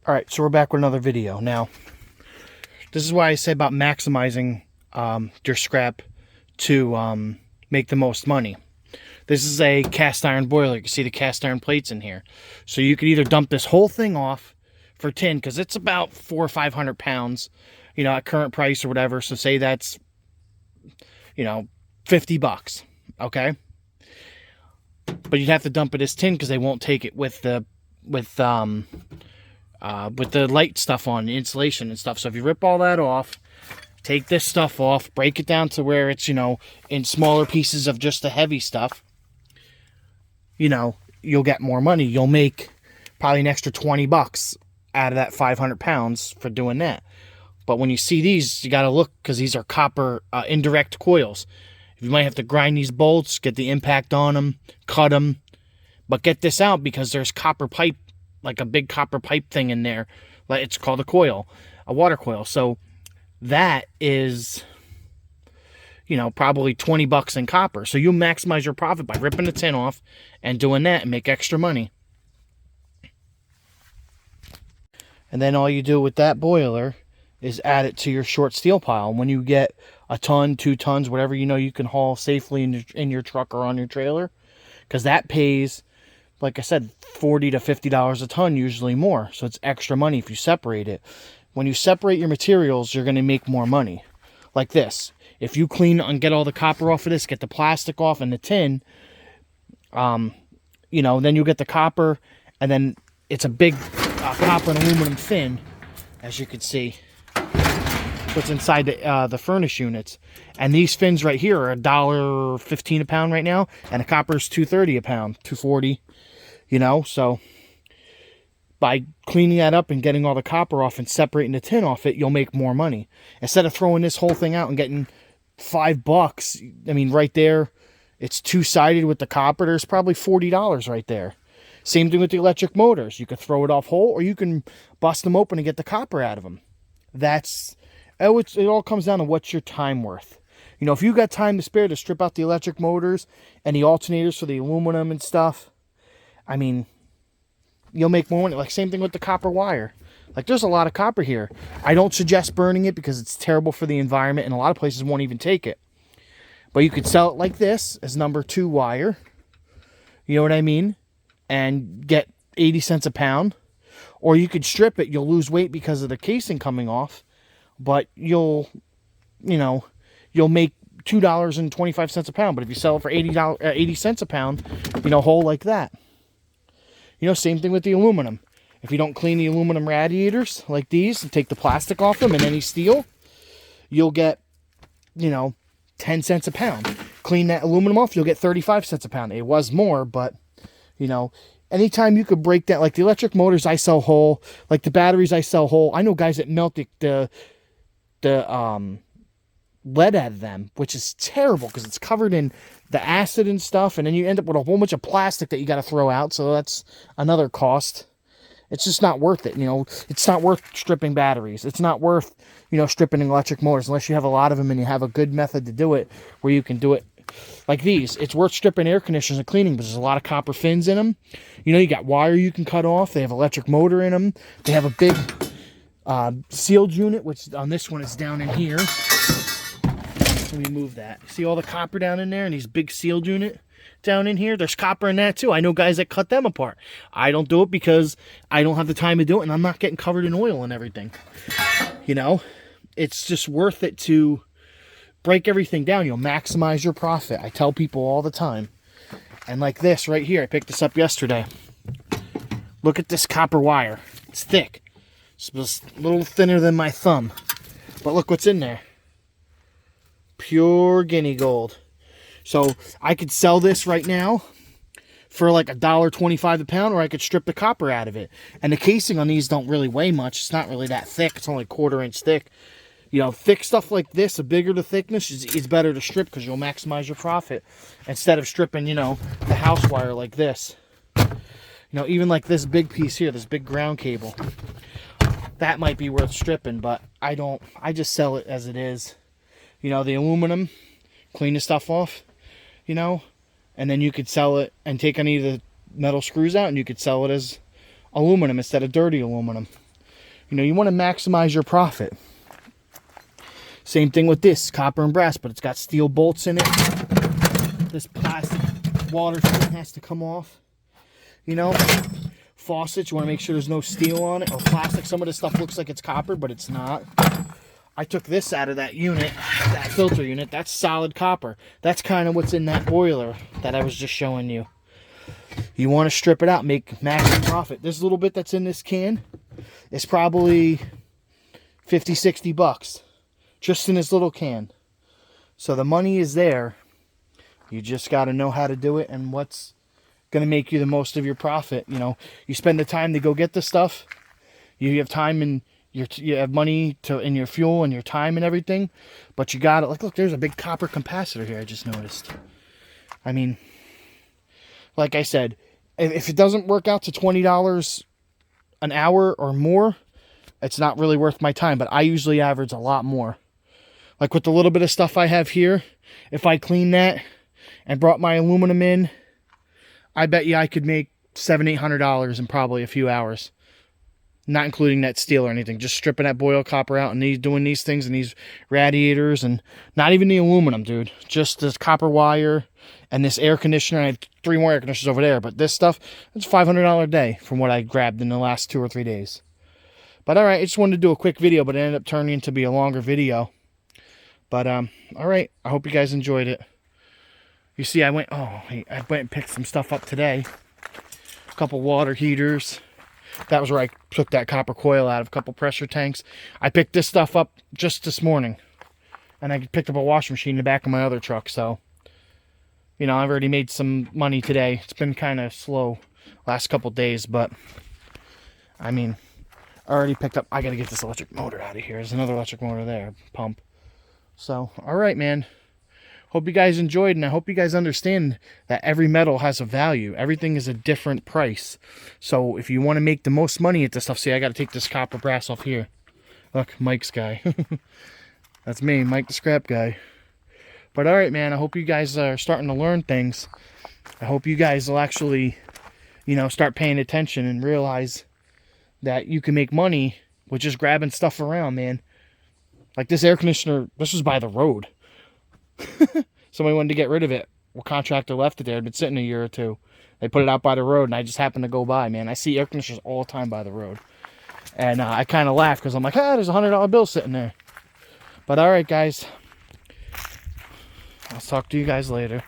All right, so we're back with another video. Now, this is why I say about maximizing your scrap to make the most money. This is a cast iron boiler. You can see the cast iron plates in here. So you could either dump this whole thing off for tin, because it's about 400 or 500 pounds, you know, at current price or whatever. So say that's, you know, 50 bucks, okay? But you'd have to dump it as tin because they won't take it with the light stuff on, the insulation and stuff. So if you rip all that off, take this stuff off, break it down to where it's, you know, in smaller pieces of just the heavy stuff, you know, you'll get more money. You'll make probably an extra 20 bucks out of that 500 pounds for doing that. But when you see these, you got to look, because these are copper indirect coils. You might have to grind these bolts, get the impact on them, cut them. But get this out, because there's copper pipe, like a big copper pipe thing in there. It's called a coil, a water coil. So that is, you know, probably 20 bucks in copper. So you maximize your profit by ripping the tin off and doing that and make extra money. And then all you do with that boiler is add it to your short steel pile. When you get a ton, 2 tons, whatever, you know, you can haul safely in your truck or on your trailer, because that pays, like I said, $40 to $50 a ton, usually more. So it's extra money if you separate it. When you separate your materials, you're going to make more money. Like this. If you clean and get all the copper off of this, get the plastic off and the tin, you know, then you get the copper, and then it's a big copper and aluminum fin, as you can see, what's inside the furnace units. And these fins right here are $1.15 a pound right now, and the copper is $2.30 a pound, $2.40. You know, so by cleaning that up and getting all the copper off and separating the tin off it, you'll make more money. Instead of throwing this whole thing out and getting $5, I mean, right there, it's two-sided with the copper. There's probably $40 right there. Same thing with the electric motors. You could throw it off whole, or you can bust them open and get the copper out of them. It all comes down to what's your time worth. You know, if you got time to spare to strip out the electric motors and the alternators for the aluminum and stuff, I mean, you'll make more money. Like, same thing with the copper wire. Like, there's a lot of copper here. I don't suggest burning it because it's terrible for the environment, and a lot of places won't even take it. But you could sell it like this as number 2 wire. You know what I mean? And get 80 cents a pound. Or you could strip it. You'll lose weight because of the casing coming off. But you'll make $2.25 a pound. But if you sell it for 80 cents a pound, you know, whole like that. You know, same thing with the aluminum. If you don't clean the aluminum radiators like these and take the plastic off them and any steel, you'll get, you know, 10 cents a pound. Clean that aluminum off, you'll get 35 cents a pound. It was more, but, you know, anytime you could break that, like the electric motors I sell whole, like the batteries I sell whole. I know guys that melt the lead out of them, which is terrible because it's covered in the acid and stuff, and then you end up with a whole bunch of plastic that you got to throw out. So that's another cost. It's just not worth it. You know, it's not worth stripping batteries. It's not worth, you know, stripping electric motors unless you have a lot of them and you have a good method to do it where you can do it like these. It's worth stripping air conditioners and cleaning because there's a lot of copper fins in them. You know, you got wire you can cut off. They have electric motor in them. They have a big sealed unit, which on this one is down in here. Let me move that. See all the copper down in there and these big sealed unit down in here? There's copper in that too. I know guys that cut them apart. I don't do it because I don't have the time to do it, and I'm not getting covered in oil and everything. You know, it's just worth it to break everything down. You'll maximize your profit. I tell people all the time. And like this right here, I picked this up yesterday. Look at this copper wire. It's thick. It's just a little thinner than my thumb. But look what's in there. Pure guinea gold. So I could sell this right now for like $1.25 a pound, or I could strip the copper out of it. And the casing on these don't really weigh much. It's not really that thick. It's only 1/4 inch thick. You know, thick stuff like this, the bigger the thickness, is better to strip because you'll maximize your profit instead of stripping, you know, the house wire like this. You know, even like this big piece here, this big ground cable, that might be worth stripping, but I don't. I just sell it as it is. You know, the aluminum, clean the stuff off, you know, and then you could sell it and take any of the metal screws out and you could sell it as aluminum instead of dirty aluminum. You know, you want to maximize your profit. Same thing with this, copper and brass, but it's got steel bolts in it. This plastic water thing has to come off. You know, faucets, you want to make sure there's no steel on it or plastic. Some of this stuff looks like it's copper, but it's not. I took this out of that unit, that filter unit. That's solid copper. That's kind of what's in that boiler that I was just showing you. You want to strip it out, make maximum profit. This little bit that's in this can is probably 50, 60 bucks. Just in this little can. So the money is there. You just got to know how to do it and what's going to make you the most of your profit. You know, you spend the time to go get the stuff. You have time and you have money to in your fuel and your time and everything. But you got it. Like, look, there's a big copper capacitor here I just noticed. I mean, like I said, if it doesn't work out to $20 an hour or more, it's not really worth my time. But I usually average a lot more. Like with the little bit of stuff I have here, if I clean that and brought my aluminum in, I bet you I could make $700, $800 in probably a few hours. Not including that steel or anything. Just stripping that boil copper out and doing these things and these radiators and not even the aluminum, dude. Just this copper wire and this air conditioner. I have 3 more air conditioners over there. But this stuff, it's $500 a day from what I grabbed in the last 2 or 3 days. But alright, I just wanted to do a quick video, but it ended up turning into be a longer video. But, alright, I hope you guys enjoyed it. You see, I went and picked some stuff up today. A couple water heaters. That was where I took that copper coil out of a couple pressure tanks. I picked this stuff up just this morning. And I picked up a washing machine in the back of my other truck, so... You know, I've already made some money today. It's been kind of slow last couple days, but... I mean, I already picked up... I gotta get this electric motor out of here. There's another electric motor there, pump. So, alright, man. Hope you guys enjoyed, and I hope you guys understand that every metal has a value. Everything is a different price. So, if you want to make the most money at this stuff, see, I got to take this copper brass off here. Look, Mike's guy. That's me, Mike the scrap guy. But, alright, man, I hope you guys are starting to learn things. I hope you guys will actually, you know, start paying attention and realize that you can make money with just grabbing stuff around, man. Like this air conditioner, this was by the road. Somebody wanted to get rid of it. Well, contractor left it there. It'd been sitting a year or 2. They put it out by the road, and I just happened to go by, man. I see air conditioners all the time by the road. And I kind of laugh because I'm like, there's a $100 bill sitting there. But all right, guys. I'll talk to you guys later.